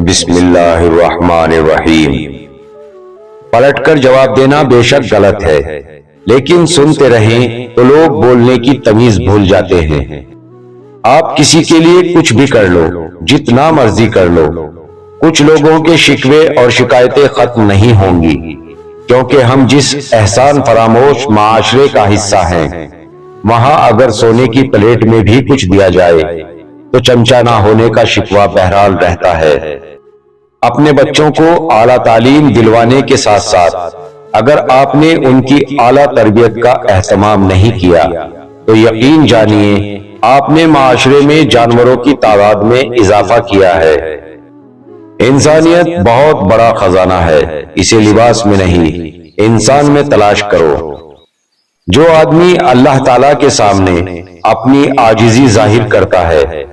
بسم اللہ الرحمن الرحیم۔ پلٹ کر جواب دینا بے شک غلط ہے، لیکن سنتے رہیں تو لوگ بولنے کی تمیز بھول جاتے ہیں۔ آپ کسی کے لیے کچھ بھی کر لو، جتنا مرضی کر لو، کچھ لوگوں کے شکوے اور شکایتیں ختم نہیں ہوں گی، کیونکہ ہم جس احسان فراموش معاشرے کا حصہ ہیں، وہاں اگر سونے کی پلیٹ میں بھی کچھ دیا جائے تو چمچہ نہ ہونے کا شکوہ بہرحال رہتا ہے۔ اپنے بچوں کو اعلیٰ تعلیم دلوانے کے ساتھ ساتھ اگر آپ نے ان کی اعلیٰ تربیت کا اہتمام نہیں کیا تو یقین جانیے آپ نے معاشرے میں جانوروں کی تعداد میں اضافہ کیا ہے۔ انسانیت بہت بڑا خزانہ ہے، اسے لباس میں نہیں انسان میں تلاش کرو۔ جو آدمی اللہ تعالیٰ کے سامنے اپنی عاجزی ظاہر کرتا ہے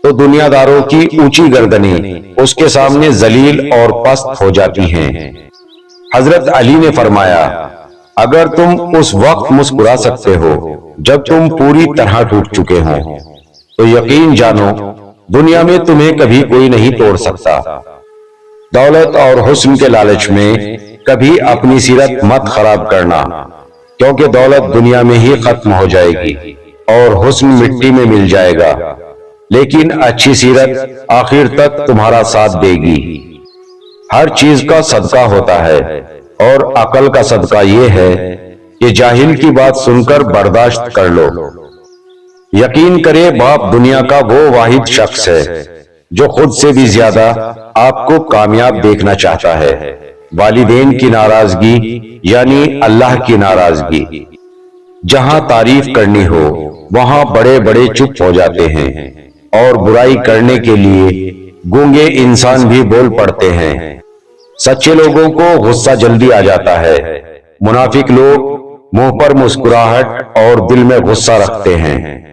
تو دنیا داروں کی اونچی گردنیں اس کے سامنے ذلیل اور پست ہو جاتی ہیں۔ حضرت علی نے فرمایا، اگر تم اس وقت مسکرا سکتے ہو جب تم پوری طرح ٹوٹ چکے ہو تو یقین جانو دنیا میں تمہیں کبھی کوئی نہیں توڑ سکتا۔ دولت اور حسن کے لالچ میں کبھی اپنی سیرت مت خراب کرنا، کیونکہ دولت دنیا میں ہی ختم ہو جائے گی اور حسن مٹی میں مل جائے گا، لیکن اچھی سیرت آخر تک تمہارا ساتھ دے گی۔ ہر چیز کا صدقہ ہوتا ہے، اور عقل کا صدقہ یہ ہے کہ جاہل کی بات سن کر برداشت کر لو۔ یقین کرے باپ دنیا کا وہ واحد شخص ہے جو خود سے بھی زیادہ آپ کو کامیاب دیکھنا چاہتا ہے۔ والدین کی ناراضگی یعنی اللہ کی ناراضگی۔ جہاں تعریف کرنی ہو وہاں بڑے بڑے چپ ہو جاتے ہیں، اور برائی کرنے کے لیے گونگے انسان بھی بول پڑتے ہیں۔ سچے لوگوں کو غصہ جلدی آ جاتا ہے، منافق لوگ منہ پر مسکراہٹ اور دل میں غصہ رکھتے ہیں۔